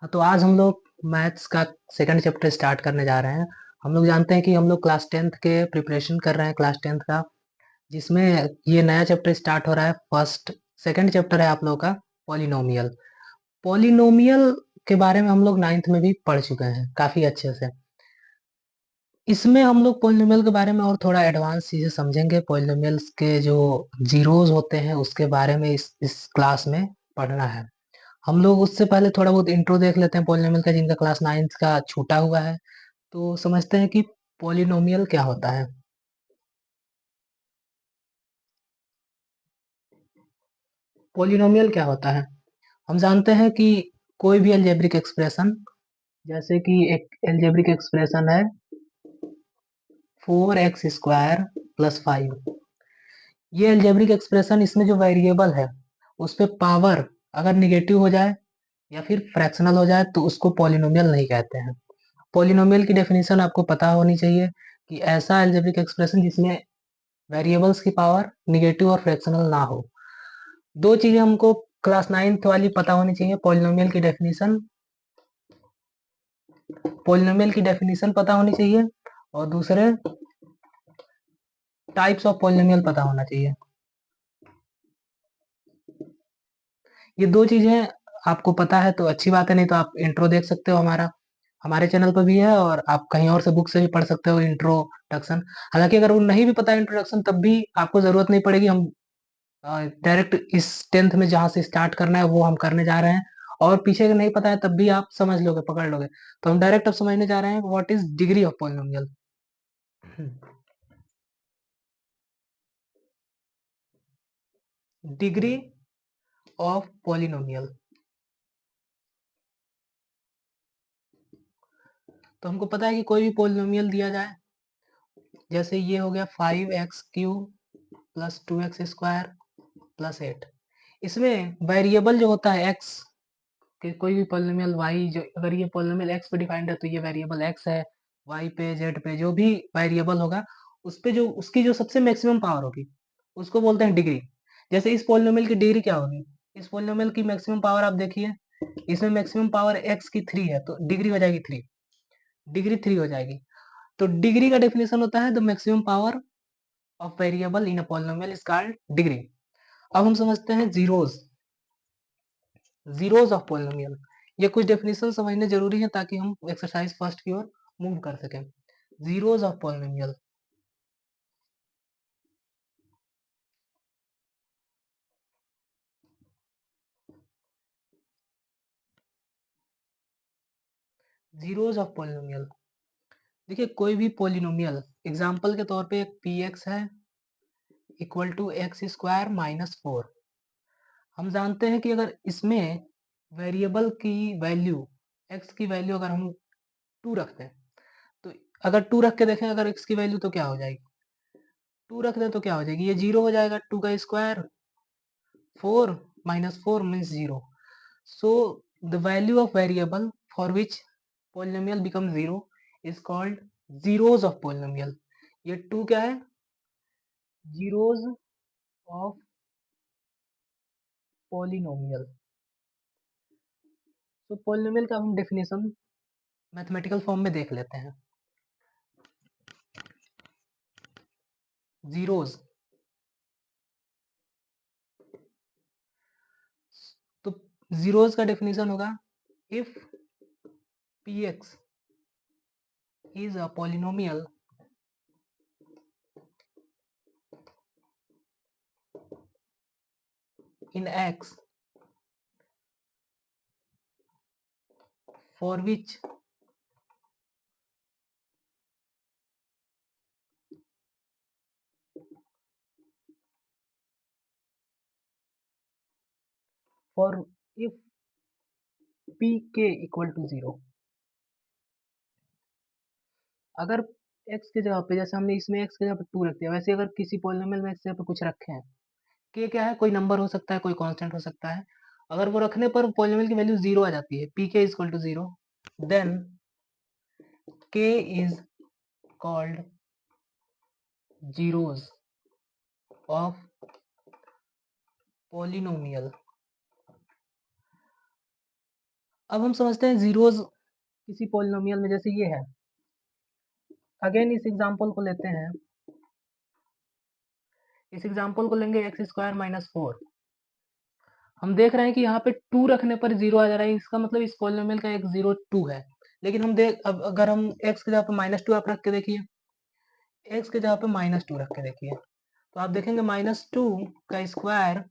हाँ, तो आज हम लोग मैथ्स का सेकंड चैप्टर स्टार्ट करने जा रहे हैं। हम लोग जानते हैं कि हम लोग क्लास टेंथ के प्रिपरेशन कर रहे हैं, क्लास टेंथ का, जिसमें ये नया चैप्टर स्टार्ट हो रहा है। फर्स्ट सेकंड चैप्टर है आप लोगों का पॉलिनोमियल। पॉलिनोमियल के बारे में हम लोग नाइन्थ में भी पढ़ चुके हैं काफी अच्छे से। इसमें हम लोग पॉलिनोमियल के बारे में और थोड़ा एडवांस चीजें समझेंगे। पॉलिनोमियल्स के जो जीरोस होते हैं उसके बारे में इस क्लास में पढ़ना है। हम लोग उससे पहले थोड़ा बहुत इंट्रो देख लेते हैं पॉलिनोमियल का, जिनका क्लास नाइन्थ का छूटा हुआ है। तो समझते हैं कि पॉलिनोमियल क्या होता है। पॉलिनोमियल क्या होता है, हम जानते हैं कि कोई भी अलजेब्रिक एक्सप्रेशन, जैसे कि एक अलजेब्रिक एक्सप्रेशन है 4x² + 5। ये अलजेब्रिक एक्सप्रेशन, इसमें जो वेरिएबल है उस पे पावर अगर निगेटिव हो जाए या फिर फ्रैक्शनल हो जाए तो उसको पॉलिनोमियल नहीं कहते हैं। पॉलिनोमियल की डेफिनेशन आपको पता होनी चाहिए कि ऐसा अलजेब्रिक एक्सप्रेशन जिसमें वेरिएबल्स की पावर निगेटिव और फ्रैक्शनल ना हो। दो चीजें हमको क्लास नाइन्थ वाली पता होनी चाहिए। पॉलिनोमियल की डेफिनेशन पता होनी चाहिए, और दूसरे टाइप्स ऑफ पॉलिनोमियल पता होना चाहिए। ये दो चीजें आपको पता है तो अच्छी बात है, नहीं तो आप इंट्रो देख सकते हो, हमारे चैनल पर भी है, और आप कहीं और से बुक से भी पढ़ सकते हो इंट्रोडक्शन। हालांकि अगर वो नहीं भी पता इंट्रोडक्शन तब भी आपको जरूरत नहीं पड़ेगी। हम डायरेक्ट इस टेंथ में जहाँ से स्टार्ट करना है वो हम करने जा रहे हैं। और पीछे का नहीं पता है तब भी आप समझ लोगे, पकड़ लोगे। तो हम डायरेक्ट अब समझने जा रहे हैं what is degree of polynomial. Degree of polynomial. तो हमको पता है कि कोई भी पॉलिनोमियल दिया जाए, जैसे ये हो गया 5x³ + 2x² + 8। इसमें वेरिएबल जो होता है x, कि कोई भी पॉलिनोमियल y, जो अगर ये पॉलिनोमियल x पे डिफाइंड है तो ये वेरिएबल x है। y पे, z पे जो भी वेरिएबल होगा उस पे जो उसकी जो सबसे मैक्सिमम पावर होगी उसको बोलते हैं डिग्री। जैसे इस पॉलिनोमियल की डिग्री क्या होगी, इस पॉलिनोमियल की मैक्सिमम पावर आप देखिए, इसमें मैक्सिमम पावर x की 3 है तो डिग्री हो जाएगी 3। डिग्री 3 हो जाएगी। तो डिग्री का डेफिनेशन होता है the maximum power of variable in a polynomial is called degree. अब हम समझते हैं जीरोस। जीरोस ऑफ पॉलिनोमियल, ये कुछ डेफिनेशन समझने जरूरी है ताकि हम एक्सरसाइज फर्स्ट की ओर मूव कर सकें। Zeros of polynomial. Zeros of polynomial, देखिए कोई भी पॉलिनोमियल, एग्जांपल के तौर पे एक पी एक्स है =x² - 4। हम जानते हैं कि अगर इसमें वेरिएबल की वैल्यू, x की वैल्यू अगर हम 2 रखते हैं, तो अगर 2 रख के देखें अगर x की वैल्यू तो क्या हो जाएगी, 2 रख दें तो क्या हो जाएगी, ये 0 हो जाएगा। 2 का square 4 - 4 means 0। So the value of variable for which polynomial becomes 0 is called zeros of polynomial। ये 2 क्या है, zeros of polynomial। तो polynomial का हम डेफिनेशन मैथमेटिकल फॉर्म में देख लेते हैं। जीरोस, तो जीरोस का डेफिनेशन होगा if px is a polynomial in x for which for if pk equal to 0। अगर x की जगह पे, जैसे हमने इसमें x की जगह पे 2 रख दिया, वैसे अगर किसी पॉलिनोमियल में x की जगह पे कुछ रखे हैं, k क्या है, कोई नंबर हो सकता है, कोई कांस्टेंट हो सकता है। अगर वो रखने पर पॉलिनोमियल की वैल्यू 0 आ जाती है, pk is equal to 0, then k is called zeros of polynomial. अब हम समझते हैं जीरोज किसी पॉलिनोमियल में, जैसे ये है। अगेन इस एग्जांपल को लेते हैं, इस एग्जांपल को लेंगे एक्स स्क्वायर माइनस 4। हम देख रहे हैं कि यहाँ पे 2 रखने पर 0 आ जा रहा है, इसका मतलब इस पॉलिनोमियल का एक 0 2 है। लेकिन हम देख, अब अगर हम x की जगह पे -2 आप रख के देखिए, x की जगह पे -2 रख के देखिए, तो आप देखेंगे -2 का स्क्वायर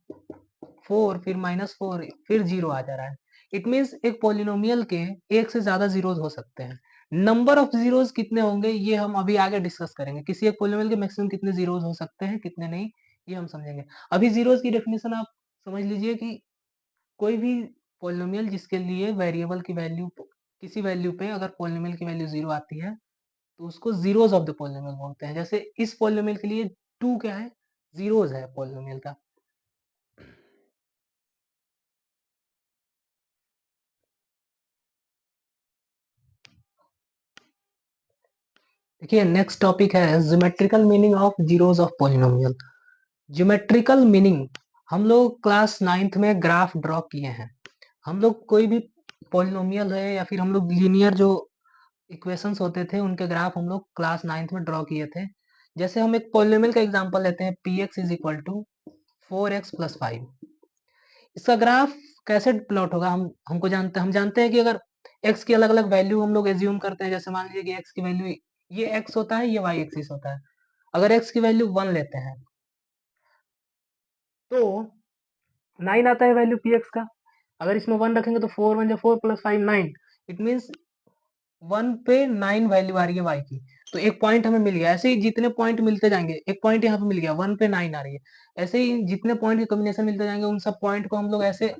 4 फिर -4 फिर 0 आ जा रहा है। इट मीन्स एक पॉलिनोमियल के एक से ज्यादा जीरोज हो सकते हैं। नंबर ऑफ जीरोज कितने होंगे ये हम अभी आगे डिस्कस करेंगे। किसी एक पॉलिनोमियल के मैक्सिमम कितने जीरोज हो सकते हैं, कितने नहीं, ये हम समझेंगे। अभी जीरोज की डेफिनेशन आप समझ लीजिए कि कोई भी पॉलिनोमियल जिसके लिए वेरिएबल की वैल्यू, किसी वैल्यू पे अगर पॉलिनोमियल की वैल्यू 0 आती है तो उसको जीरोज ऑफ द पॉलिनोमियल बोलते हैं। जैसे इस पॉलिनोमियल के लिए 2 क्या है, जीरोज है पॉलिनोमियल का। देखिए नेक्स्ट टॉपिक है geometrical meaning of zeros of polynomial. Geometrical meaning, हम लोग क्लास 9th में ग्राफ ड्रॉ किए हैं। हम लोग कोई भी पॉलिनोमियल है या फिर हम लोग लीनियर जो इक्वेशंस होते थे उनके ग्राफ हम लोग क्लास 9th में ड्रॉ किए थे। जैसे हम एक पॉलिनोमियल का एग्जांपल लेते हैं, P X is equal to 4x+5। इसका ग्राफ कैसे प्लॉट होगा, हम जानते हैं कि अगर x की अलग अलग वैल्यू हम लोग एज्यूम करते हैं, जैसे मान लीजिए कि x की वैल्यू ये x होता है, ये y एक्सिस होता है। अगर x की वैल्यू 1 लेते हैं तो 9 आता है वैल्यू px का। अगर इसमें 1 रखेंगे तो 4 1 4 + 5 9। इट मीन्स 1 पे 9 वैल्यू आ रही है y की। तो एक पॉइंट हमें मिल गया। ऐसे ही जितने पॉइंट मिलते जाएंगे, एक पॉइंट यहाँ पे मिल गया, 1 पे 9 आ रही है। ऐसे ही जितने पॉइंट के कॉम्बिनेशन मिलते जाएंगे उन सब पॉइंट को हम लोग ऐसे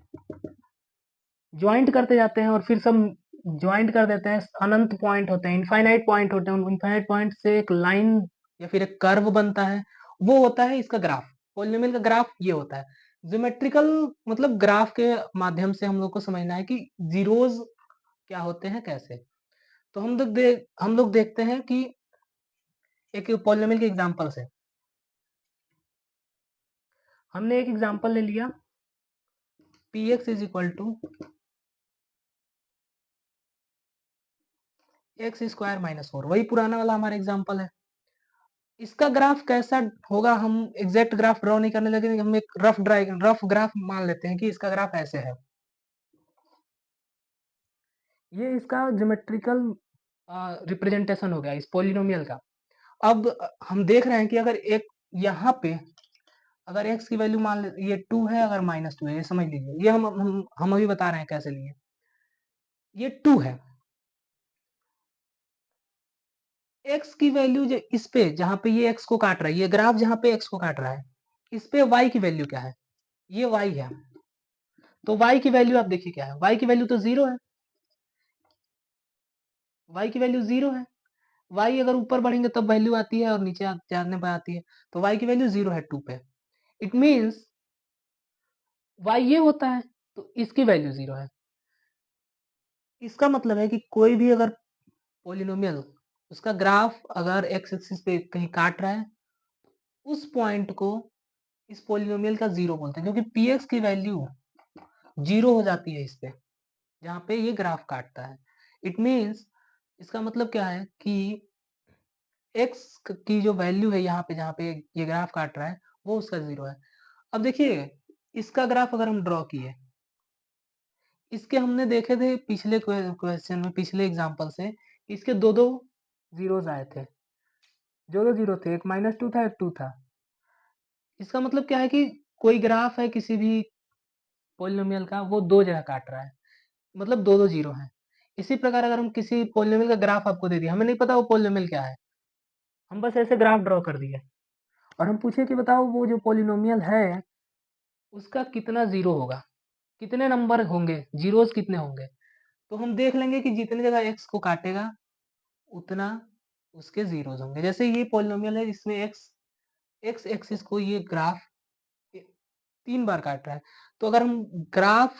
ज्वाइंट करते जाते हैं और फिर सब ज्वाइंट कर देते हैं। अनंत पॉइंट होते हैं, इनफाइनाइट पॉइंट होते हैं। उन इनफाइनाइट पॉइंट से एक लाइन या फिर एक कर्व बनता है, वो होता है इसका ग्राफ। पॉलिनोमियल का ग्राफ ये होता है। ज्योमेट्रिकल मतलब ग्राफ के माध्यम से हम लोग को समझना है कि जीरोज क्या होते हैं, कैसे। तो हम लोग देखते हैं कि एक पॉलिनोमियल के एग्जांपल से हमने एक एग्जांपल ले लिया, P X is equal to x² - 4। वही पुराना वाला हमारा एग्जांपल है। इसका ग्राफ कैसा होगा, हम एग्जैक्ट ग्राफ ड्रॉ नहीं करने लगे, हम एक रफ ग्राफ मान लेते हैं कि इसका ग्राफ ऐसे है। ये इसका ज्योमेट्रिकल रिप्रेजेंटेशन हो गया इस पॉलिनोमियल का। अब हम देख रहे हैं कि अगर एक यहाँ पे अगर x की वैल्यू मान ले, ये 2 है, अगर -2 है, ये समझ लीजिए। ये हम अभी बता रहे हैं कैसे लिए। ये 2 है, x की वैल्यू जो इस पे जहाँ पे ये x को काट रहा है, ये ग्राफ जहाँ पे x को काट रहा है, इस पे y की वैल्यू क्या है, ये y है। तो y की वैल्यू आप देखिए क्या है, y की वैल्यू तो 0 है। y की वैल्यू 0 है। y अगर ऊपर बढ़ेंगे तब वैल्यू आती है और नीचे जाने पर आती है। तो y की वैल्यू 0 है 2 पे। इट मीन्स y ये होता है, तो इसकी वैल्यू 0 है। इसका मतलब है कि कोई भी अगर पॉलिनोमियल, उसका ग्राफ अगर x एक्सिस पे कहीं काट रहा है, उस पॉइंट को इस पॉलिनोमियल का 0 बोलते हैं, क्योंकि px की वैल्यू 0 हो जाती है इस पे जहाँ पे ये ग्राफ काटता है। इट मीन्स इसका मतलब क्या है कि x की जो वैल्यू है यहाँ पे जहाँ पे ये ग्राफ काट रहा है, वो उसका 0 है। अब देखिए इसका ग्राफ अगर हम ड्रॉ किए, इसके हमने देखे थे पिछले क्वेश्चन में, पिछले एग्जांपल से, इसके दो दो जीरोस आए थे। जो दो जीरो थे, एक -2 था, एक 2 था। इसका मतलब क्या है कि कोई ग्राफ है किसी भी पॉलिनोमियल का, वो दो जगह काट रहा है, मतलब दो दो जीरो है। इसी प्रकार अगर हम किसी पॉलिनोमियल का ग्राफ आपको दे दिया, हमें नहीं पता वो पॉलिनोमियल क्या है, हम बस ऐसे ग्राफ ड्रॉ कर दिए, और हम पूछे कि बताओ वो जो पॉलिनोमियल है उसका कितना जीरो होगा, कितने नंबर होंगे, जीरोस कितने होंगे। तो हम देख लेंगे कि जितने जगह एक्स को काटेगा उतना उसके जीरोस होंगे। जैसे ये पॉलिनोमियल है जिसमें एक्स एक्स एक्सिस को ये ग्राफ 3 बार काट रहा है, तो अगर हम ग्राफ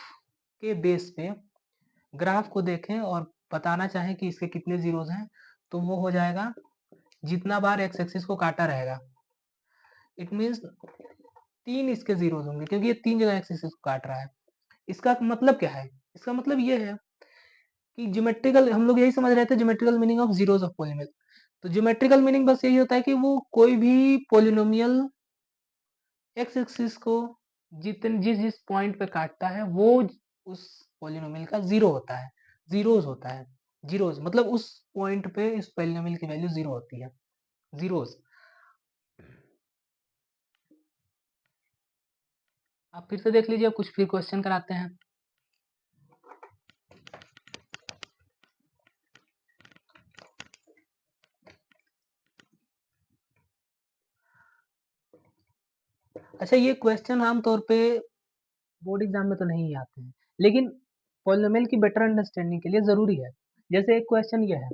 के बेस पे ग्राफ को देखें और बताना चाहें कि इसके कितने जीरोस हैं, तो वो हो जाएगा जितना बार एक्स एक्सिस को काटा रहेगा। इट मीन्स 3 इसके जीरोस होंगे, क्योंकि ये 3 जगह एक्स एक्सिस को काट रहा है। इसका मतलब क्या है, इसका मतलब ये है कि ज्योमेट्रिकल हम लोग यही समझ रहे थे geometrical meaning of zeros of polynomial. तो ज्योमेट्रिकल मीनिंग बस यही होता है कि वो कोई भी पॉलिनोमियल एक्स एक्सिस को जितने जिस जिस पॉइंट पे काटता है वो उस पॉलिनोमियल का जीरो होता है, जीरोस होता है। जीरोस मतलब उस पॉइंट पे इस पॉलिनोमियल की वैल्यू जीरो होती है, जीरोस। आप फिर से देख लीजिए, कुछ फिर क्वेश्चन कराते हैं। अच्छा, ये क्वेश्चन आमतौर पे बोर्ड एग्जाम में तो नहीं आते हैं, लेकिन पॉलिनोमियल की बेटर अंडरस्टैंडिंग के लिए जरूरी है। जैसे एक क्वेश्चन ये है,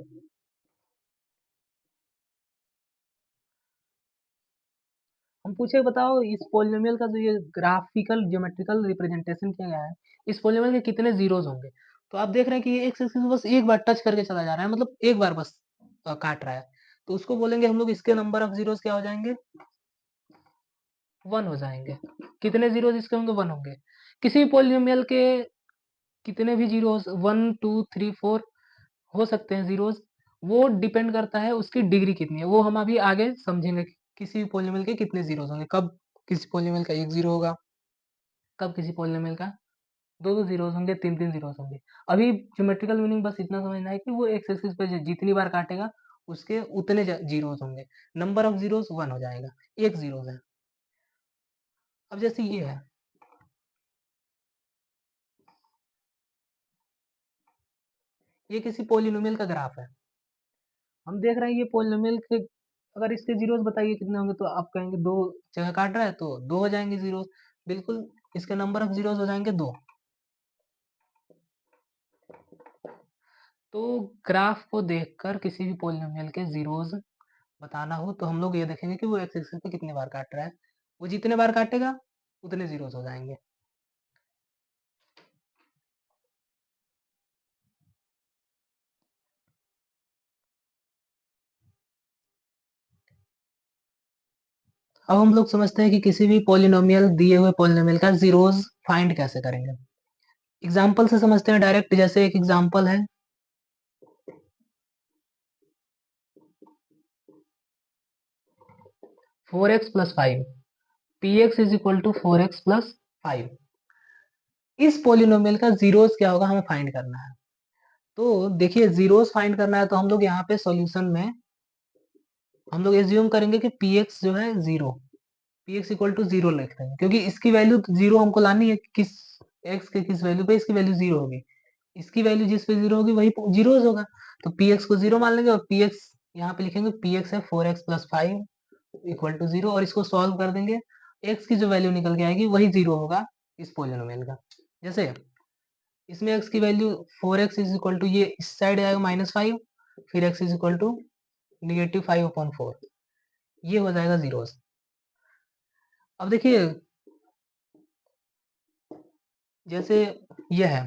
हम पूछे बताओ इस पॉलिनोमियल का जो ये ग्राफिकल ज्योमेट्रिकल रिप्रेजेंटेशन किया गया है, इस पॉलिनोमियल के कितने जीरोस होंगे। तो आप देख रहे हैं कि ये एक्स एक्सिस बस एक बार टच करके चला जा रहा है, मतलब एक बार बस काट रहा है। तो उसको बोलेंगे हम लोग, इसके नंबर ऑफ जीरोस क्या हो जाएंगे, वन हो जाएंगे। कितने जीरोस इसके होंगे, वन होंगे। किसी भी पॉलिनोमियल के कितने भी जीरोस, 1 2 3 4 हो सकते हैं जीरोस। वो डिपेंड करता है उसकी डिग्री कितनी है, वो हम अभी आगे समझेंगे कि किसी भी पॉलिनोमियल के कितने जीरोस होंगे, कब किसी पॉलिनोमियल का एक जीरो होगा, कब किसी पॉलिनोमियल का दो दो जीरोस होंगे, तीन तीन जीरोस होंगे। अभी ज्योमेट्रिकल मीनिंग बस इतना समझना है कि वो एक्स एक्सिस पे जितनी बार काटेगा उसके उतने जीरोस होंगे। नंबर ऑफ जीरोस वन हो जाएगा, एक जीरो है। अब जैसे ये है, ये किसी पॉलिनोमियल का ग्राफ है। हम देख रहे हैं ये पॉलिनोमियल के, अगर इसके जीरोस बताइए कितने होंगे, तो आप कहेंगे दो जगह काट रहा है तो दो हो जाएंगे जीरोस। बिल्कुल, इसके नंबर ऑफ जीरोस हो जाएंगे दो। तो ग्राफ को देखकर किसी भी पॉलिनोमियल के जीरोस बताना हो तो हम लोग ये देखेंगे कि वो एक्स एक्सिस पे कितने बार काट रहा है, वो जितने बार काटेगा उतने जीरोस हो जाएंगे। अब हम लोग समझते हैं कि किसी भी पॉलिनोमियल दिए हुए पॉलिनोमियल का जीरोस फाइंड कैसे करेंगे। एग्जाम्पल से समझते हैं डायरेक्ट। जैसे एक एग्जाम्पल है, 4x+5, P X is equal to 4x+5। इस पॉलिनोमियल का जीरोस क्या होगा हमें फाइंड करना है। तो देखिए, जीरोस फाइंड करना है तो हम लोग यहाँ पे सॉल्यूशन में हम लोग एज्यूम करेंगे कि पी एक्स जो है zero, P X equal to zero लिख देंगे, क्योंकि इसकी वैल्यू जीरो हमको लानी है। किस एक्स के किस वैल्यू पे इसकी वैल्यू जीरो होगी, इसकी वैल्यू जिस पे जीरो होगी वही जीरो होगा। तो पी एक्स को जीरो मान लेंगे और पी एक्स यहाँ पे लिखेंगे, पी एक्स है 4x+5 इक्वल टू जीरो, और इसको सॉल्व कर देंगे। एक्स की जो वैल्यू निकल के आएगी वही जीरो होगा इस पॉलिनोमियल का। जैसे इसमें x की value 4x is equal to, ये इस साइड आएगा -5, फिर x इज इक्वल टू -5/4, ये हो जाएगा जीरोस। अब देखिए, जैसे ये है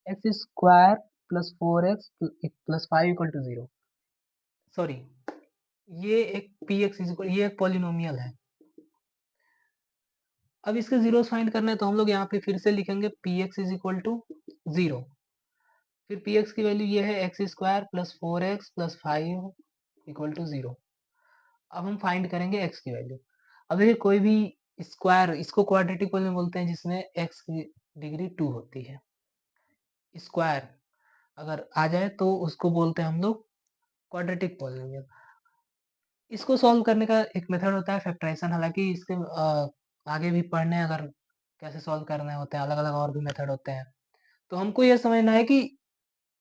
x² + 4x + 5 = 0। सॉरी, ये एक पी एक्स इज इक्वल, ये एक पॉलिनोमियल है। अब इसके जीरोस फाइंड करना है तो हम लोग यहाँ पे फिर से लिखेंगे P X is equal to zero, फिर पी एक्स की वैल्यू ये है x² + 4x + 5 = 0। अब हम फाइंड करेंगे x की वैल्यू। अब देखिए, कोई भी स्क्वायर, इसको क्वाड्रेटिक पॉलिनोमियल बोलते हैं जिसमें x की डिग्री 2 होती है। स्क्वायर अगर आ जाए तो उसको बोलते हैं हम लोग क्वाड्रेटिक पॉलिनोमियल। इसको सॉल्व करने का एक मेथड होता है फैक्टराइजेशन, हालांकि इसके आगे भी पढ़ने अगर कैसे सॉल्व करने होते हैं, अलग अलग और भी मेथड होते हैं। तो हमको ये समझना है कि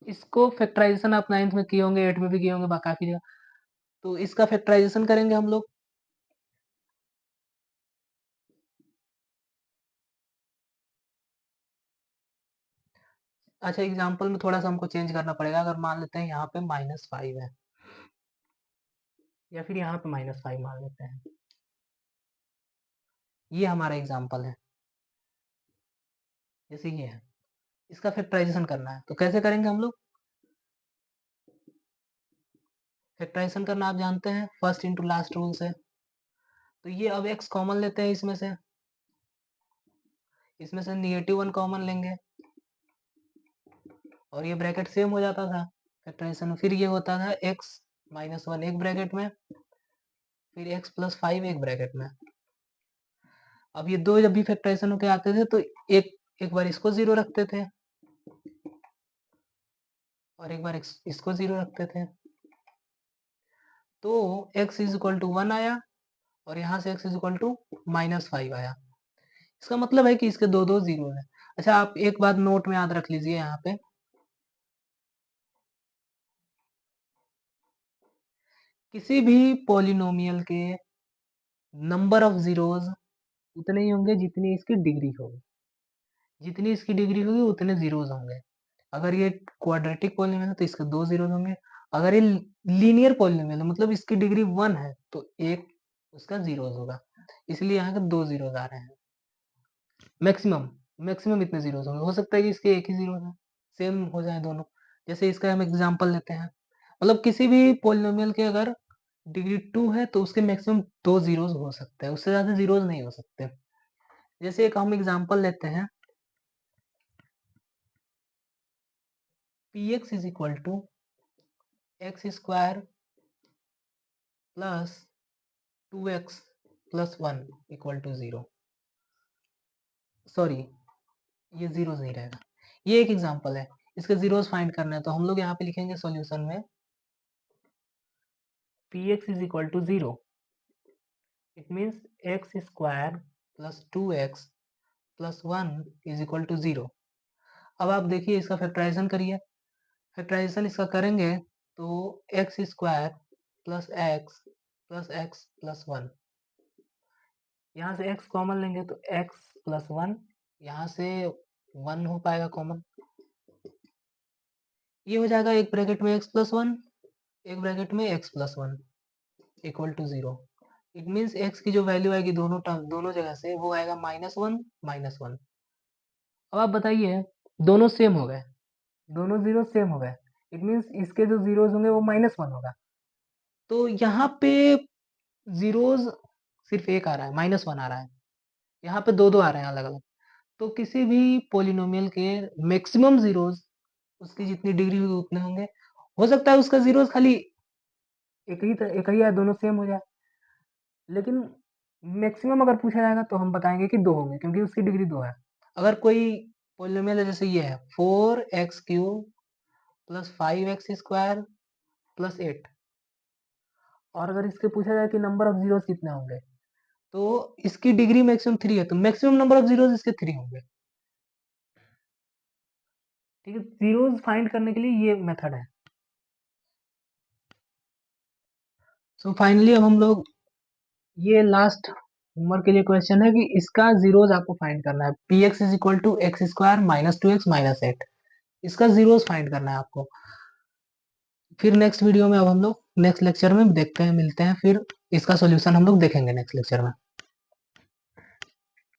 इसको फैक्टराइजेशन आप 9th में किए होंगे, 8th में भी किए होंगे काफी जगह। तो इसका फैक्टराइजेशन करेंगे हम लोग। अच्छा, एग्जाम्पल में थोड़ा सा हमको चेंज करना पड़ेगा। अगर मान लेते हैं यहाँ पे -5 है, या फिर यहाँ पे -5 मान लेते हैं, ये हमारा एग्जाम्पल है। जैसे ये है, इसका फैक्टराइजेशन करना है तो कैसे करेंगे हम लोग। फैक्टराइजेशन करना आप जानते हैं, फर्स्ट इंटू लास्ट रूल से। तो ये अब x कॉमन लेते हैं इसमें से, इसमें से -1 कॉमन लेंगे और ये ब्रैकेट सेम हो जाता था फैक्टराइजेशन में। फिर ये होता था x - 1 एक ब्रैकेट में, फिर x + 5 एक ब्रैकेट में। अब ये दो जब भी फैक्टराइजेशन होके आते थे तो एक एक बार इसको 0 रखते थे और एक बार इसको 0 रखते थे। तो x = 1 आया और यहाँ से x = -5 आया। इसका मतलब है कि इसके दो दो 0 है। अच्छा, आप एक बात नोट में याद रख लीजिए, यहाँ पे किसी भी पॉलिनोमियल के नंबर ऑफ जीरोज उतने ही होंगे जितनी इसकी डिग्री होगी। जितनी इसकी डिग्री होगी उतने जीरोज होंगे। अगर ये क्वाड्रेटिक पॉलिनोमियल है तो इसके दो जीरोज होंगे। अगर ये लीनियर पॉलिनोमियल है मतलब इसकी डिग्री 1 है तो एक उसका जीरोज होगा। इसलिए यहाँ के दो जीरोज आ रहे हैं। मैक्सिमम मैक्सिमम इतने जीरोज होंगे। हो सकता है कि इसके एक ही जीरो है, सेम हो जाए दोनों। जैसे इसका हम एग्जांपल लेते हैं, मतलब किसी भी पॉलिनोमियल के अगर डिग्री 2 है तो उसके मैक्सिमम दो जीरोज हो सकते हैं, उससे ज्यादा जीरोज नहीं हो सकते। जैसे एक हम एग्जांपल लेते हैं, px = x² plus 2x + 1 = 0। Sorry, ये जीरोज नहीं रहेगा। ये एक एग्जांपल है, इसके जीरोज फाइंड करना है तो हम लोग यहाँ पे लिखेंगे सॉल्यूशन में px = 0, it means x² + 2x + 1 = 0। अब आप देखिए इसका फैक्टराइजेशन करिए। फैक्टराइजेशन इसका करेंगे तो x² + x + x + 1, यहाँ से x कॉमन लेंगे तो x + 1, यहाँ से 1 हो पाएगा कॉमन। ये हो जाएगा एक ब्रैकेट में x + 1, एक ब्रैकेट में x + 1 = 0। इट मीन्स x की जो वैल्यू आएगी दोनों टर्म दोनों जगह से वो आएगा -1 -1। अब आप बताइए, दोनों सेम हो गए, दोनों जीरो सेम हो गए, इट मीन्स इसके जो जीरोज होंगे वो -1 होगा। तो यहाँ पे जीरोज सिर्फ एक आ रहा है, -1 आ रहा है। यहाँ पे दो दो आ रहे हैं अलग अलग। तो किसी भी पोलिनोमियल के मैक्सिमम जीरोज उसकी जितनी डिग्री होगी उतने होंगे। हो सकता है उसका जीरोज खाली एक ही है, दोनों सेम हो जाए, लेकिन मैक्सिमम अगर पूछा जाएगा तो हम बताएंगे कि दो होंगे क्योंकि उसकी डिग्री 2 है। अगर कोई पोलिनोमियल है जैसे ये है 4x³ + 5x² + 8, और अगर इसके पूछा जाए कि नंबर ऑफ जीरोस कितने होंगे तो इसकी डिग्री मैक्सिमम 3 है तो मैक्सिमम नंबर ऑफ जीरोस इसके 3 होंगे। ठीक है, जीरोस फाइंड करने के लिए ये मेथड है। सो फाइनली अब हम लोग ये लास्ट होमवर्क के लिए क्वेश्चन है कि इसका जीरोस आपको फाइंड करना है। px = x² - 2x - 8, इसका जीरोस फाइंड करना है आपको। फिर नेक्स्ट वीडियो में अब हम लोग नेक्स्ट लेक्चर में देखते हैं, मिलते हैं, फिर इसका सॉल्यूशन हम लोग देखेंगे नेक्स्ट लेक्चर में।